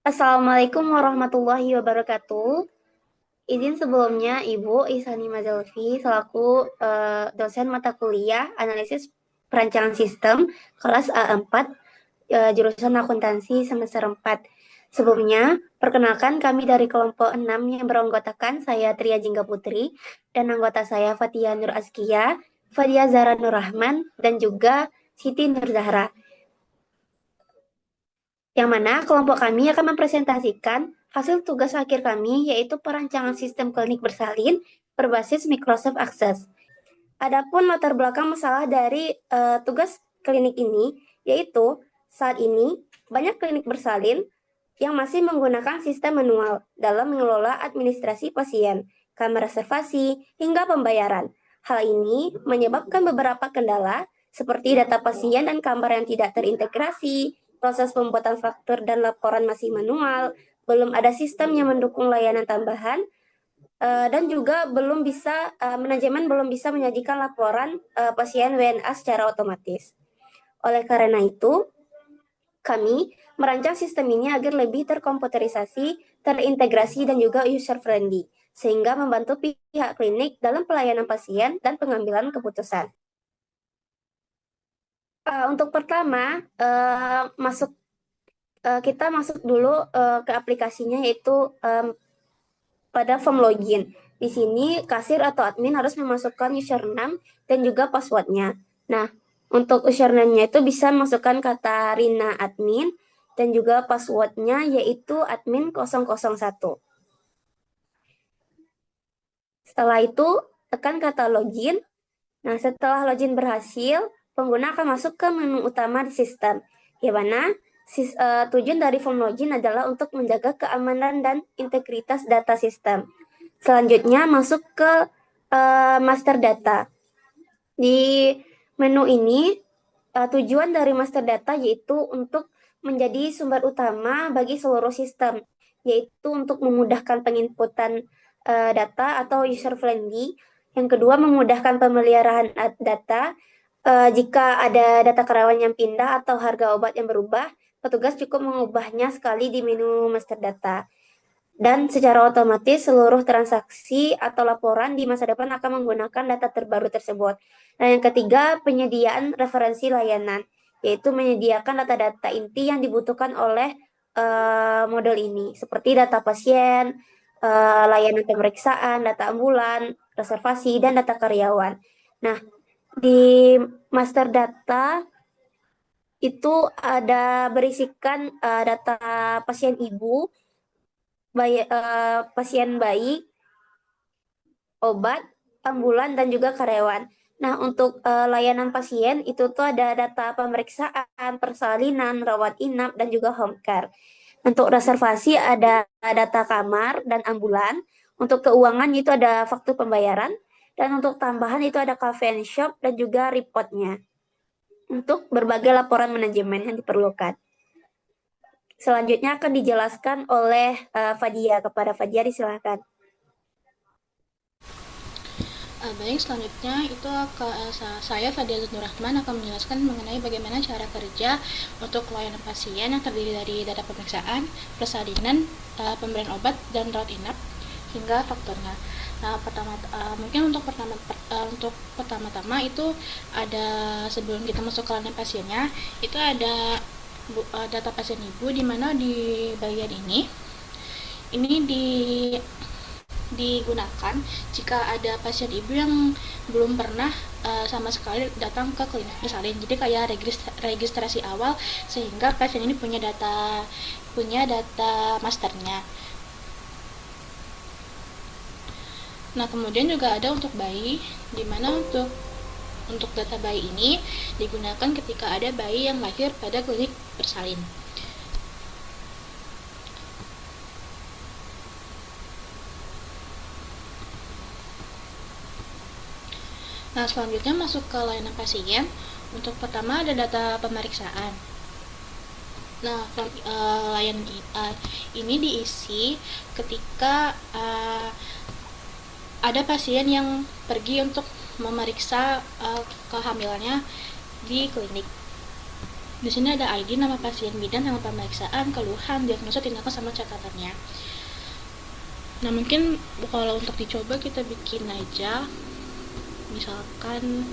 Assalamualaikum warahmatullahi wabarakatuh. Izin sebelumnya Ibu Ihsani Mazalfi selaku dosen mata kuliah analisis perancangan sistem kelas A4 jurusan akuntansi semester 4. Sebelumnya, perkenalkan kami dari kelompok 6 yang beranggotakan saya Tria Jingga Putri dan anggota saya Fatia Nur Azkia, Fadia Zahra Nur Rahman, dan juga Siti Nur Zahra. Yang mana kelompok kami akan mempresentasikan hasil tugas akhir kami, yaitu perancangan sistem klinik bersalin berbasis Microsoft Access. Adapun latar belakang masalah dari tugas klinik ini, yaitu saat ini banyak klinik bersalin yang masih menggunakan sistem manual dalam mengelola administrasi pasien, kamar reservasi, hingga pembayaran. Hal ini menyebabkan beberapa kendala seperti data pasien dan kamar yang tidak terintegrasi, proses pembuatan faktur dan laporan masih manual, belum ada sistem yang mendukung layanan tambahan, dan juga manajemen belum bisa menyajikan laporan pasien WNA secara otomatis. Oleh karena itu, kami merancang sistem ini agar lebih terkomputerisasi, terintegrasi, dan juga user-friendly, sehingga membantu pihak klinik dalam pelayanan pasien dan pengambilan keputusan. Untuk pertama, kita masuk dulu ke aplikasinya, yaitu pada form login. Di sini, kasir atau admin harus memasukkan username dan juga passwordnya. Nah, untuk username-nya itu bisa masukkan kata Rina admin dan juga passwordnya yaitu admin 001. Setelah itu, tekan kata login. Nah, setelah login berhasil, pengguna akan masuk ke menu utama di sistem, di mana tujuan dari form login adalah untuk menjaga keamanan dan integritas data sistem. Selanjutnya, masuk ke master data. Di menu ini, tujuan dari master data yaitu untuk menjadi sumber utama bagi seluruh sistem, yaitu untuk memudahkan penginputan data atau user friendly. Yang kedua, memudahkan pemeliharaan data. Jika ada data karyawan yang pindah atau harga obat yang berubah, petugas cukup mengubahnya sekali di menu master data. Dan secara otomatis seluruh transaksi atau laporan di masa depan akan menggunakan data terbaru tersebut. Nah, yang ketiga, penyediaan referensi layanan, yaitu menyediakan data-data inti yang dibutuhkan oleh model ini, seperti data pasien, layanan pemeriksaan, data ambulan, reservasi, dan data karyawan. Nah, di master data itu ada berisikan data pasien ibu, pasien bayi, obat, ambulan, dan juga karyawan. Nah, untuk layanan pasien itu tuh ada data pemeriksaan, persalinan, rawat inap, dan juga home care. Untuk reservasi ada data kamar dan ambulan. Untuk keuangan itu ada faktur pembayaran. Dan untuk tambahan itu ada cafe and shop dan juga reportnya. Untuk berbagai laporan manajemen yang diperlukan. Selanjutnya akan dijelaskan oleh Fadia. Kepada Fadia disilakan. Baik, selanjutnya itu saya Fadia Nur Rahman akan menjelaskan mengenai bagaimana cara kerja untuk layanan pasien yang terdiri dari data pemeriksaan, persalinan, pemberian obat dan rawat inap hingga fakturnya. Nah, mungkin untuk pertama-tama itu ada, sebelum kita masuk ke layanan pasiennya, itu ada data pasien ibu, di mana di bagian ini digunakan jika ada pasien ibu yang belum pernah sama sekali datang ke klinik bersalin. Jadi kayak registrasi awal, sehingga pasien ini punya data masternya. Nah, kemudian juga ada untuk bayi, di mana untuk data bayi ini digunakan ketika ada bayi yang lahir pada klinik bersalin. Nah, selanjutnya masuk ke layanan pasien. Untuk pertama ada data pemeriksaan. Nah, layanan ini diisi ketika ada pasien yang pergi untuk memeriksa kehamilannya di klinik. Di sini ada ID, nama pasien, bidan, nama pemeriksaan, keluhan, diagnosa, tindakan, sama catatannya. Nah, mungkin kalau untuk dicoba kita bikin aja, misalkan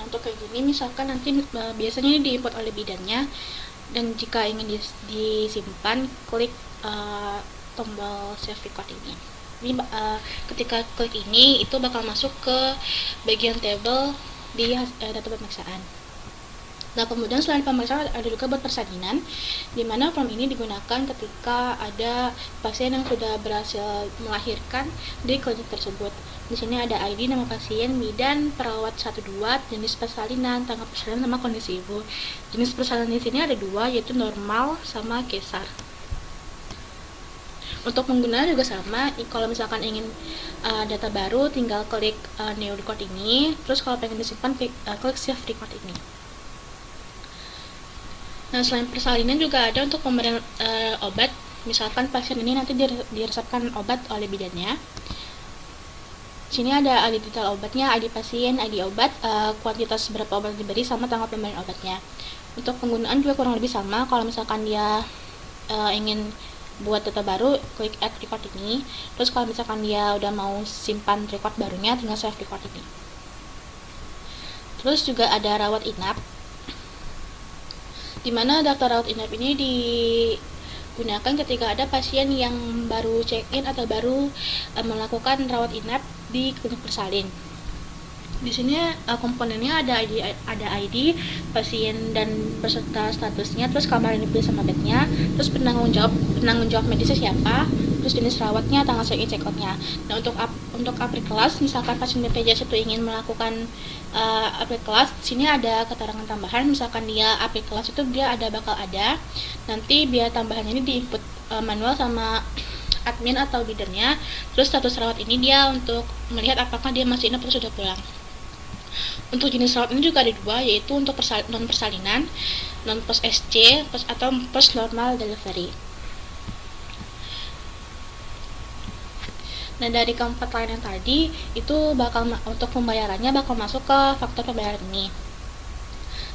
untuk kayak gini, misalkan nanti biasanya ini diinput oleh bidannya, dan jika ingin disimpan, klik tombol save record ini. Ini ketika klik ini, itu bakal masuk ke bagian table di data pemeriksaan. Nah, kemudian selain pemeriksaan ada juga buat persalinan, di mana form ini digunakan ketika ada pasien yang sudah berhasil melahirkan di klinik tersebut. Di sini ada ID, nama pasien, bidan, perawat 1-2, jenis persalinan, tanggal persalinan, sama kondisi ibu. Jenis persalinan di sini ada 2, yaitu normal sama kesar. Untuk penggunaan juga sama, kalau misalkan ingin data baru, tinggal klik new record ini, terus kalau pengen disimpan, klik save record ini. Nah, selain persalinan juga ada untuk pemberian obat. Misalkan pasien ini nanti diresepkan obat oleh bidannya. Sini ada ID detail obatnya, ID pasien, ID obat, kuantitas berapa obat diberi, sama tanggal pemberian obatnya. Untuk penggunaan juga kurang lebih sama. Kalau misalkan dia ingin buat data baru, klik add record ini. Terus kalau misalkan dia udah mau simpan record barunya, tinggal save record ini. Terus juga ada rawat inap, dimana daftar rawat inap ini digunakan ketika ada pasien yang baru check-in atau baru melakukan rawat inap di klinik bersalin. Di sini komponennya ada ID pasien dan peserta statusnya, terus kamar yang dipilih sama bednya, terus penanggung jawab medisnya siapa, terus jenis rawatnya, tanggal check-in check-outnya. Nah, untuk upgrade kelas, misalkan pasien BPJS itu ingin melakukan upgrade kelas, sini ada keterangan tambahan. Misalkan dia upgrade kelas itu dia bakal ada nanti biaya tambahannya ini diinput manual sama admin atau bidannya. Terus status rawat ini dia untuk melihat apakah dia masih inap atau sudah pulang. Untuk jenis rawat ini juga ada 2, yaitu untuk non persalinan, non post SC, atau post normal delivery. Nah, dari keempat layanan tadi itu untuk pembayarannya bakal masuk ke faktor pembayaran ini.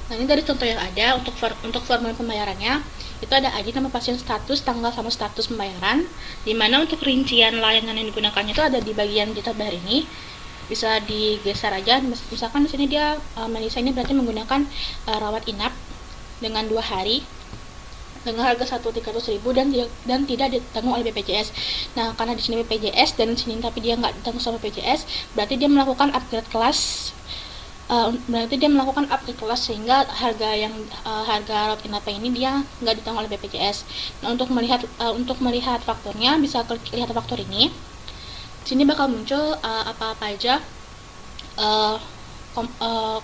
Nah, ini dari contoh yang ada untuk formulir pembayarannya itu ada ID, nama pasien, status, tanggal, sama status pembayaran. Dimana untuk rincian layanan yang digunakannya itu ada di bagian detail bayar ini. Bisa digeser aja, misalkan di sini dia Melisa ini berarti menggunakan rawat inap dengan 2 hari dengan harga 1.300.000 dan tidak ditanggung oleh BPJS. Nah, karena di sini BPJS dan di sini tapi dia nggak ditanggung sama BPJS, berarti dia melakukan upgrade kelas. Sehingga harga rawat inap ini dia nggak ditanggung oleh BPJS. Nah, untuk melihat faktornya bisa klik lihat faktor ini. Sini bakal muncul apa-apa aja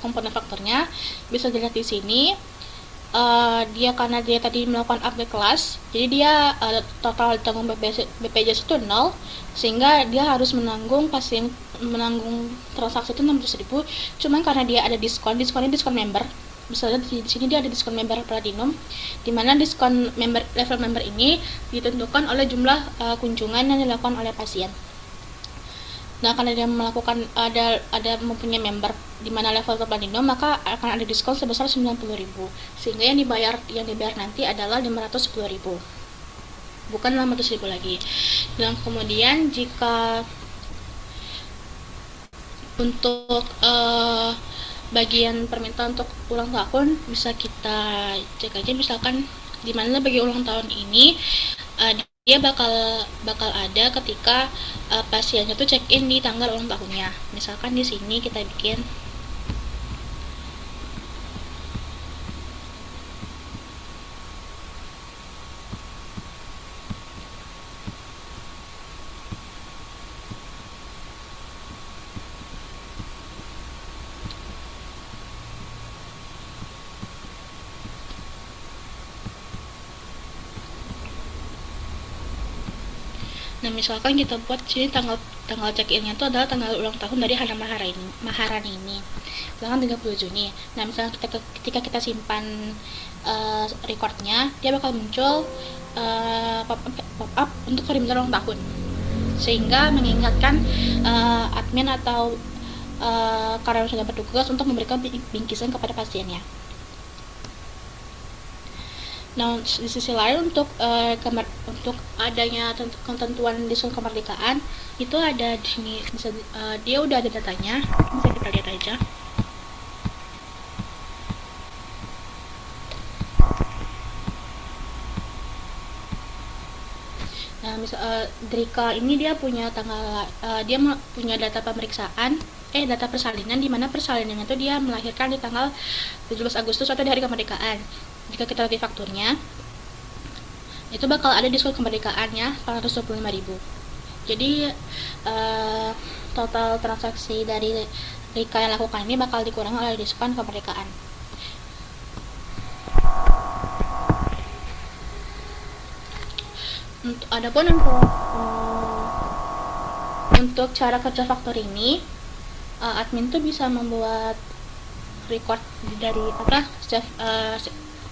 komponen faktornya, bisa dilihat di sini. Karena dia tadi melakukan upgrade kelas, jadi dia total ditanggung BPJS itu 0, sehingga dia harus menanggung transaksi itu 600.000. Cuman karena dia ada diskonnya diskon member. Misalnya di sini dia ada diskon member platinum, di mana diskon level member ini ditentukan oleh jumlah kunjungan yang dilakukan oleh pasien. Nah, karena dia melakukan mempunyai member di mana level platinum, maka akan ada diskon sebesar 90.000, sehingga yang dibayar nanti adalah 510.000, bukan 600.000 lagi. Dan kemudian jika untuk bagian permintaan untuk ulang tahun, bisa kita cek aja, misalkan di mana bagi ulang tahun ini dia bakal ada ketika pasiennya tuh check in di tanggal ulang tahunnya. Misalkan di sini kita bikin Nah, misalkan kita buat sini tanggal tanggal check-innya itu adalah tanggal ulang tahun dari Hana Maharani ini. Misalkan 30 Juni. Nah, misalkan ketika kita simpan recordnya, dia bakal muncul pop up untuk reminder ulang tahun. Sehingga mengingatkan admin atau karyawan yang sudah bertugas untuk memberikan bingkisan kepada pasiennya. Nah, di sisi lain untuk adanya ketentuan diskon kemerdekaan itu ada di sini, dia udah ada datanya, bisa kita lihat aja. Nah, misal Drika ini dia punya punya data pemeriksaan, data persalinan, di mana persalinan itu dia melahirkan di tanggal 17 Agustus atau di hari kemerdekaan. Jika kita lihat fakturnya, itu bakal ada diskon kemerdekaannya 425.000. Jadi total transaksi dari Rika yang lakukan ini bakal dikurangi oleh diskon kemerdekaan. Adapun untuk cara kerja faktor ini, admin tuh bisa membuat record dari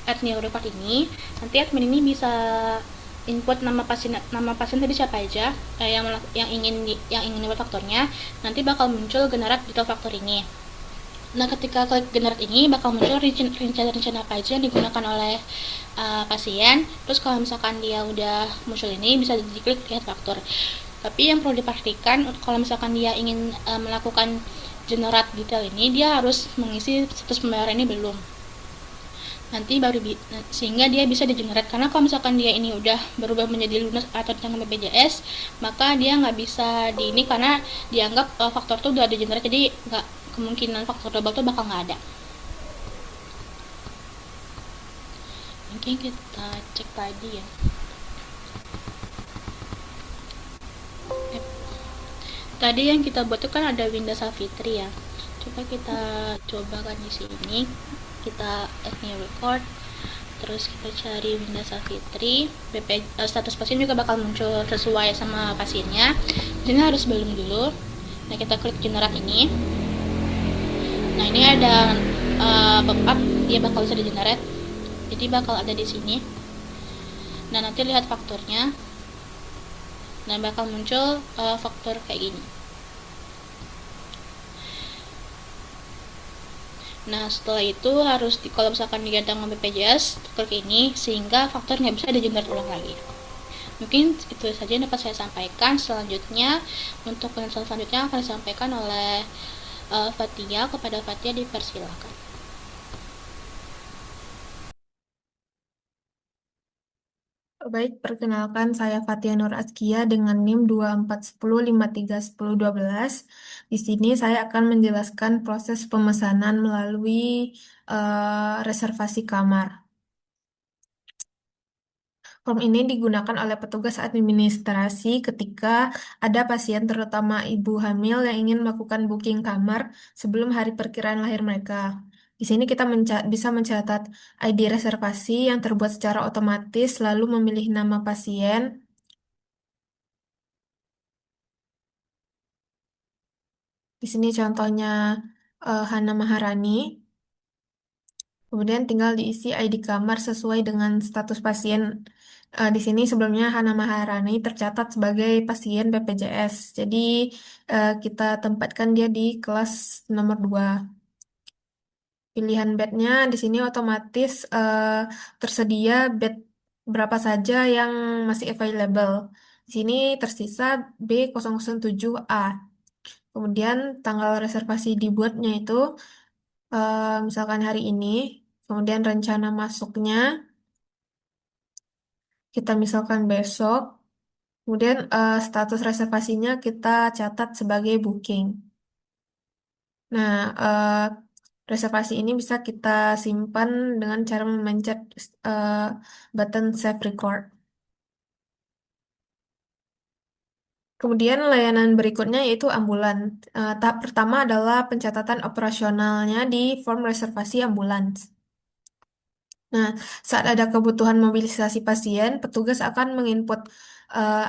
add new record ini. Nanti admin ini bisa input nama pasien tadi siapa aja, yang ingin buat faktornya. Nanti bakal muncul generate detail faktor ini. Nah, ketika klik generate ini bakal muncul rencana apa aja yang digunakan oleh pasien. Terus kalau misalkan dia udah muncul ini, bisa diklik lihat faktor. Tapi yang perlu dipastikan, kalau misalkan dia ingin melakukan generate detail ini, dia harus mengisi status pembayaran ini belum. Nanti sehingga dia bisa di-generate, karena kalau misalkan dia ini udah berubah menjadi lunas atau dengan BPJS, maka dia nggak bisa di ini karena dianggap faktor tuh udah di-generate, jadi nggak, kemungkinan faktor double tuh bakal nggak ada. Mungkin kita cek tadi ya. Tadi yang kita buat tuh kan ada Winda Savitri ya. Coba kita cobakan di sini. Kita add new record. Terus kita cari Winda Savitri. Status pasien juga bakal muncul sesuai sama pasiennya. Jadi harus belum dulu. Nah, kita klik generate ini. Nah, ini ada pop-up, dia bakal bisa di-generate. Jadi bakal ada di sini. Nah, nanti lihat faktornya. Nah, bakal muncul faktor kayak gini. Nah, setelah itu harus kalau misalkan digantung sama BPJS, klik ini sehingga faktor nggak bisa di-generate ulang lagi. Mungkin itu saja yang dapat saya sampaikan. Selanjutnya, untuk penjelasan selanjutnya akan disampaikan oleh Fatia. Kepada Fatia dipersilakan. Baik, perkenalkan saya Fatia Nur Azkia dengan NIM 2410531012. Di sini saya akan menjelaskan proses pemesanan melalui reservasi kamar. Form ini digunakan oleh petugas administrasi ketika ada pasien, terutama ibu hamil, yang ingin melakukan booking kamar sebelum hari perkiraan lahir mereka. Di sini kita bisa mencatat ID reservasi yang terbuat secara otomatis, lalu memilih nama pasien. Di sini contohnya Hana Maharani. Kemudian tinggal diisi ID kamar sesuai dengan status pasien. Di sini sebelumnya Hana Maharani tercatat sebagai pasien BPJS. Jadi kita tempatkan dia di kelas nomor 2. Pilihan bednya di sini otomatis tersedia bed berapa saja yang masih available. Di sini tersisa B007A. Kemudian tanggal reservasi dibuatnya itu misalkan hari ini, kemudian rencana masuknya kita misalkan besok, kemudian status reservasinya kita catat sebagai booking. Nah, reservasi ini bisa kita simpan dengan cara memencet button Save Record. Kemudian layanan berikutnya yaitu ambulan. Tahap pertama adalah pencatatan operasionalnya di form reservasi ambulans. Nah, saat ada kebutuhan mobilisasi pasien, petugas akan menginput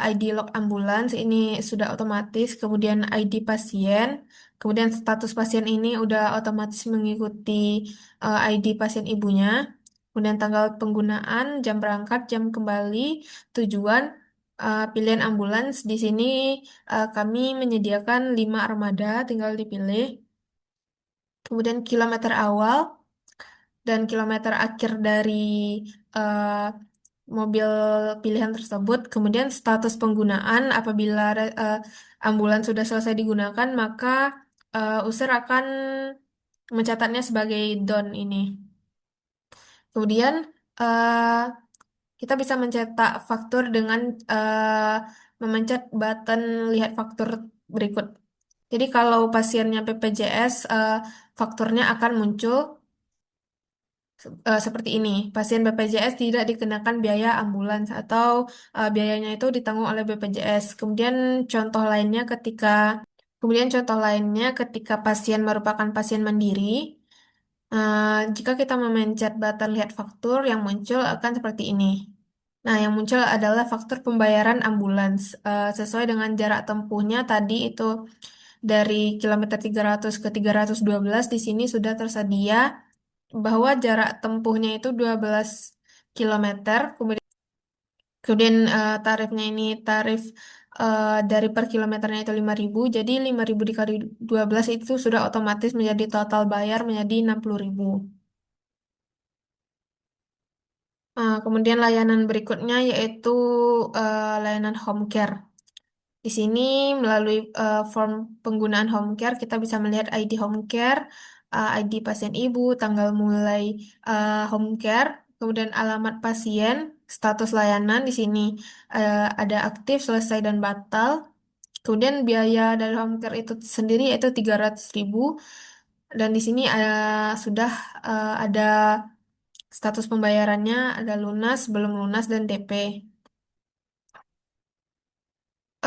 ID log ambulans, ini sudah otomatis, kemudian ID pasien, kemudian status pasien ini udah otomatis mengikuti ID pasien ibunya, kemudian tanggal penggunaan, jam berangkat, jam kembali, tujuan, pilihan ambulans. Di sini kami menyediakan 5 armada, tinggal dipilih. Kemudian kilometer awal dan kilometer akhir dari eh, mobil pilihan tersebut. Kemudian status penggunaan apabila ambulans sudah selesai digunakan, maka user akan mencatatnya sebagai done ini. Kemudian eh, kita bisa mencetak faktur dengan eh, memencet button lihat faktur berikut. Jadi kalau pasiennya BPJS, fakturnya akan muncul seperti ini. Pasien BPJS tidak dikenakan biaya ambulans atau biayanya itu ditanggung oleh BPJS. Kemudian contoh lainnya ketika pasien merupakan pasien mandiri, jika kita memencet button lihat faktur, yang muncul akan seperti ini. Nah, yang muncul adalah faktur pembayaran ambulans. Sesuai dengan jarak tempuhnya tadi itu dari kilometer 300 ke 312 di sini sudah tersedia bahwa jarak tempuhnya itu 12 kilometer. Kemudian tarifnya ini tarif dari per kilometernya itu 5.000. Jadi 5.000 dikali 12 itu sudah otomatis menjadi total bayar menjadi 60.000. Kemudian layanan berikutnya yaitu layanan home care. Di sini melalui form penggunaan home care kita bisa melihat ID home care, ID pasien ibu, tanggal mulai home care, kemudian alamat pasien, status layanan di sini ada aktif, selesai dan batal. Kemudian biaya dari home care itu sendiri yaitu 300.000 dan di sini sudah ada status pembayarannya, ada lunas, belum lunas dan DP.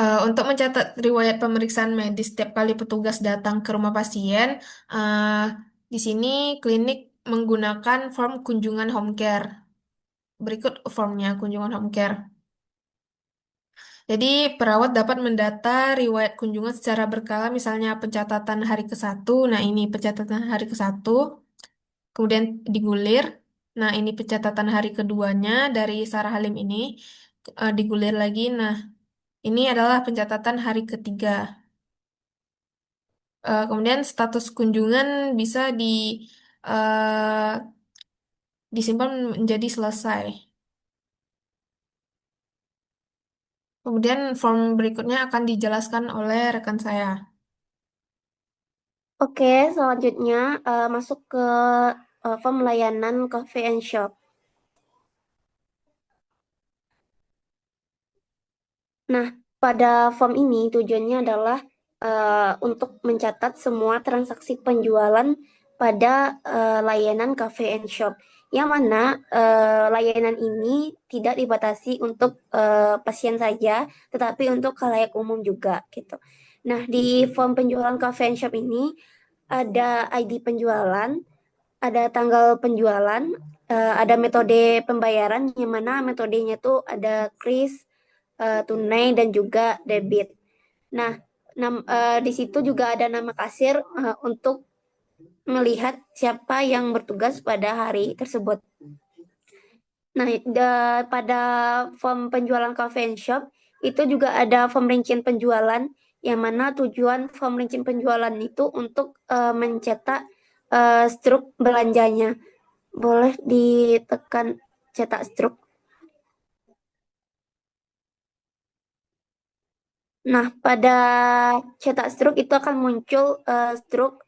Untuk mencatat riwayat pemeriksaan medis setiap kali petugas datang ke rumah pasien, eh, di sini klinik menggunakan form kunjungan home care. Berikut formnya kunjungan home care. Jadi perawat dapat mendata riwayat kunjungan secara berkala, misalnya pencatatan hari ke-1. Nah, ini pencatatan hari ke-1, kemudian digulir. Nah, ini pencatatan hari keduanya dari Sarah Halim ini, digulir lagi. Nah, ini adalah pencatatan hari ketiga. Kemudian status kunjungan bisa eh, disimpan menjadi selesai. Kemudian form berikutnya akan dijelaskan oleh rekan saya. Oke, selanjutnya masuk ke form layanan coffee and shop. Nah, pada form ini tujuannya adalah untuk mencatat semua transaksi penjualan pada layanan cafe and shop, yang mana layanan ini tidak dibatasi untuk pasien saja, tetapi untuk khalayak umum juga gitu. Nah, di form penjualan cafe and shop ini ada ID penjualan, ada tanggal penjualan, ada metode pembayaran, yang mana metodenya itu ada kris, tunai dan juga debit. Nah, di situ juga ada nama kasir untuk melihat siapa yang bertugas pada hari tersebut. Nah, pada form penjualan coffee and shop itu juga ada form rincian penjualan, yang mana tujuan form rincian penjualan itu untuk mencetak struk belanjanya. Boleh ditekan cetak struk. Nah, pada cetak struk itu akan muncul struk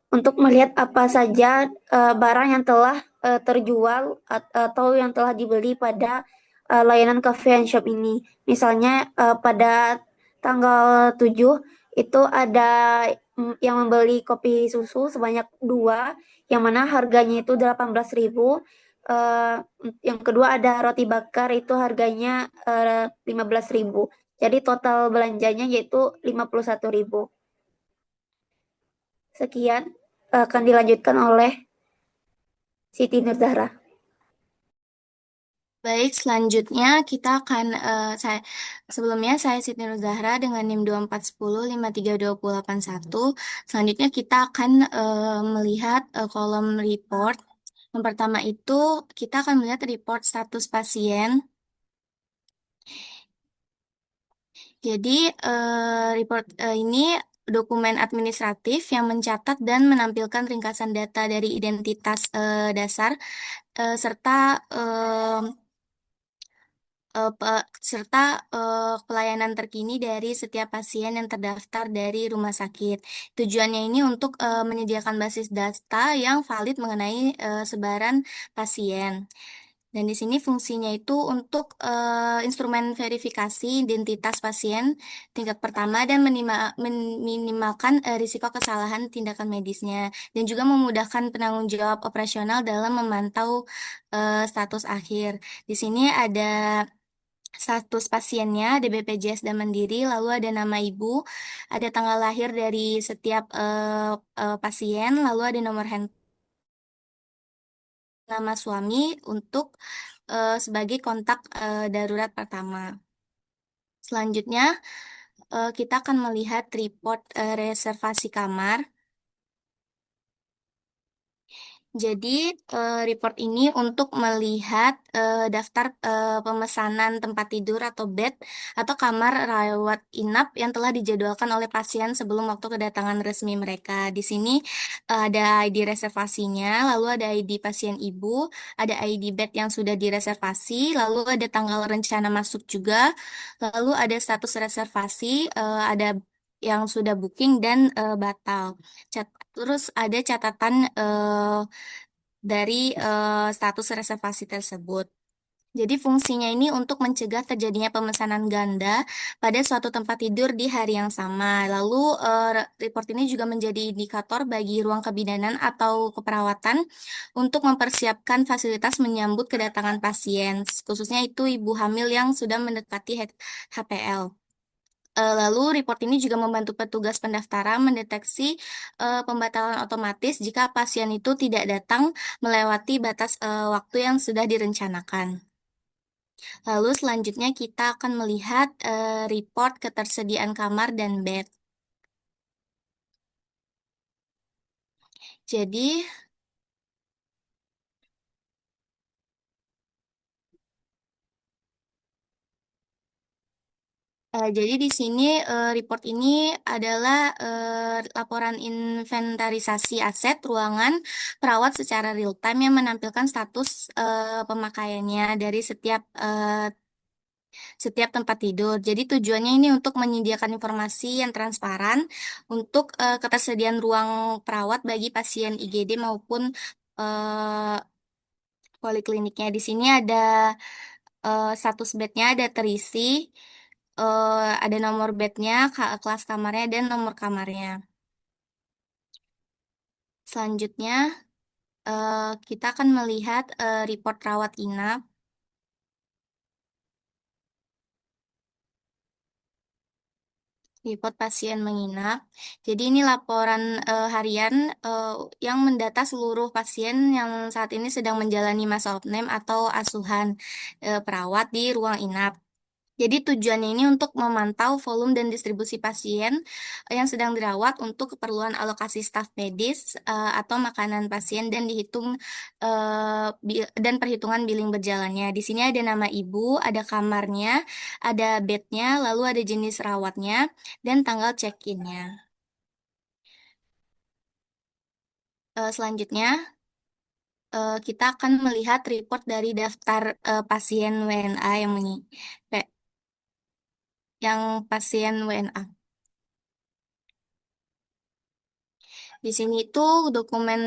untuk melihat apa saja barang yang telah terjual atau yang telah dibeli pada layanan cafe and shop ini. Misalnya pada tanggal 7 itu ada yang membeli kopi susu sebanyak 2, yang mana harganya itu 18.000. Yang kedua ada roti bakar, itu harganya 15.000. Jadi total belanjanya yaitu 51.000. Sekian akan dilanjutkan oleh Siti Nur Zahra. Baik, selanjutnya kita akan sebelumnya saya Siti Nur Zahra dengan NIM 2410532081. Selanjutnya kita akan melihat kolom report. Yang pertama itu kita akan melihat report status pasien. Jadi report ini dokumen administratif yang mencatat dan menampilkan ringkasan data dari identitas dasar serta pelayanan terkini dari setiap pasien yang terdaftar dari rumah sakit. Tujuannya ini untuk menyediakan basis data yang valid mengenai sebaran pasien. Dan di sini fungsinya itu untuk instrumen verifikasi identitas pasien tingkat pertama dan meminimalkan risiko kesalahan tindakan medisnya dan juga memudahkan penanggung jawab operasional dalam memantau status akhir. Di sini ada status pasiennya, ada BPJS dan Mandiri, lalu ada nama ibu, ada tanggal lahir dari setiap pasien, lalu ada nomor handphone, nama suami untuk sebagai kontak darurat pertama. Selanjutnya, kita akan melihat report reservasi kamar. Jadi, report ini untuk melihat daftar pemesanan tempat tidur atau bed atau kamar rawat inap yang telah dijadwalkan oleh pasien sebelum waktu kedatangan resmi mereka. Di sini ada ID reservasinya, lalu ada ID pasien ibu, ada ID bed yang sudah direservasi, lalu ada tanggal rencana masuk juga, lalu ada status reservasi, ada yang sudah booking dan batal. Terus ada catatan dari status reservasi tersebut. Jadi fungsinya ini untuk mencegah terjadinya pemesanan ganda pada suatu tempat tidur di hari yang sama. Lalu report ini juga menjadi indikator bagi ruang kebidanan atau keperawatan untuk mempersiapkan fasilitas menyambut kedatangan pasien, khususnya itu ibu hamil yang sudah mendekati HPL. Lalu report ini juga membantu petugas pendaftaran mendeteksi pembatalan otomatis jika pasien itu tidak datang melewati batas waktu yang sudah direncanakan. Lalu selanjutnya kita akan melihat report ketersediaan kamar dan bed. Jadi jadi di sini report ini adalah laporan inventarisasi aset ruangan perawat secara real time yang menampilkan status pemakaiannya dari setiap tempat tidur. Jadi tujuannya ini untuk menyediakan informasi yang transparan untuk ketersediaan ruang perawat bagi pasien IGD maupun eh, polikliniknya. Di sini ada status bednya ada terisi, ada nomor bednya, kelas kamarnya, dan nomor kamarnya. Selanjutnya, kita akan melihat report rawat inap. Report pasien menginap. Jadi ini laporan harian yang mendata seluruh pasien yang saat ini sedang menjalani masa opname atau asuhan perawat di ruang inap. Jadi tujuannya ini untuk memantau volume dan distribusi pasien yang sedang dirawat untuk keperluan alokasi staf medis atau makanan pasien dan dihitung dan perhitungan billing berjalannya. Di sini ada nama ibu, ada kamarnya, ada bednya, lalu ada jenis rawatnya dan tanggal check-innya. Selanjutnya kita akan melihat report dari daftar pasien WNA yang pasien WNA. Di sini itu dokumen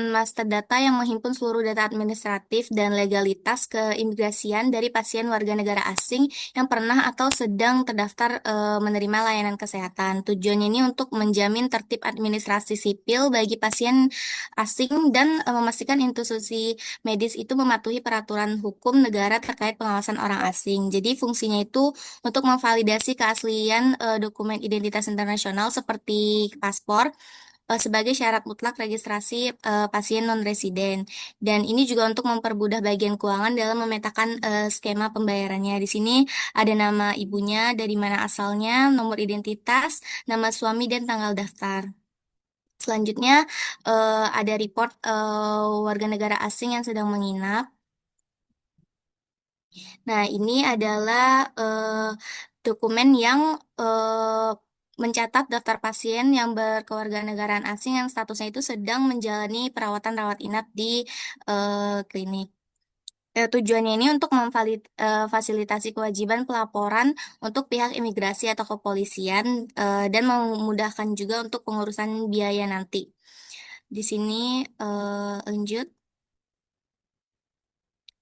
master data yang menghimpun seluruh data administratif dan legalitas keimigrasian dari pasien warga negara asing yang pernah atau sedang terdaftar menerima layanan kesehatan. Tujuannya ini untuk menjamin tertib administrasi sipil bagi pasien asing dan memastikan institusi medis itu mematuhi peraturan hukum negara terkait pengawasan orang asing. Jadi fungsinya itu untuk memvalidasi keaslian dokumen identitas internasional seperti paspor, sebagai syarat mutlak registrasi pasien non-residen. Dan ini juga untuk mempermudah bagian keuangan dalam memetakan skema pembayarannya. Di sini ada nama ibunya, dari mana asalnya, nomor identitas, nama suami, dan tanggal daftar. Selanjutnya ada report warga negara asing yang sedang menginap. Nah, ini adalah dokumen yang mencatat daftar pasien yang berkewarganegaraan asing yang statusnya itu sedang menjalani perawatan rawat inap di klinik. Tujuannya ini untuk memfasilitasi kewajiban pelaporan untuk pihak imigrasi atau kepolisian dan memudahkan juga untuk pengurusan biaya nanti. Di sini lanjut.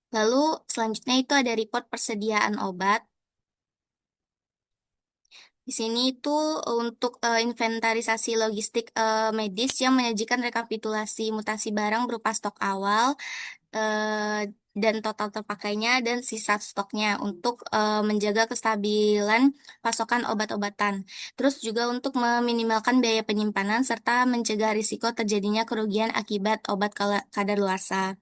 Lalu selanjutnya itu ada report persediaan obat. Di sini itu untuk inventarisasi logistik medis yang menyajikan rekapitulasi mutasi barang berupa stok awal dan total terpakainya dan sisa stoknya untuk menjaga kestabilan pasokan obat-obatan. Terus juga untuk meminimalkan biaya penyimpanan serta mencegah risiko terjadinya kerugian akibat obat kadaluarsa.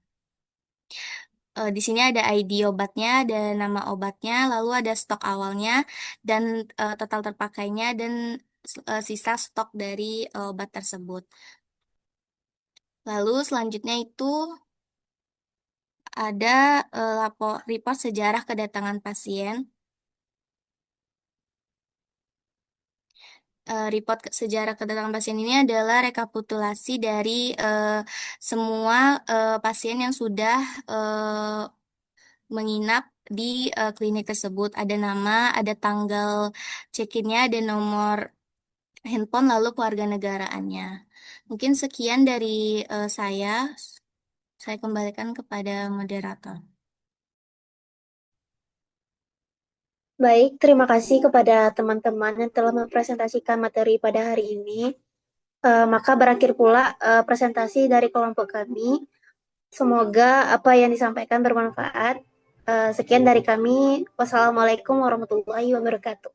Di sini ada ID obatnya, ada nama obatnya, lalu ada stok awalnya, dan total terpakainya, dan sisa stok dari obat tersebut. Lalu selanjutnya itu ada report sejarah kedatangan pasien. Report sejarah kedatangan pasien ini adalah rekapitulasi dari semua pasien yang sudah menginap di klinik tersebut. Ada nama, ada tanggal check-innya, ada nomor handphone, lalu kewarganegaraannya. Mungkin sekian dari saya. Saya kembalikan kepada moderator. Baik, terima kasih kepada teman-teman yang telah mempresentasikan materi pada hari ini. Maka berakhir pula presentasi dari kelompok kami. Semoga apa yang disampaikan bermanfaat. Sekian dari kami. Wassalamualaikum warahmatullahi wabarakatuh.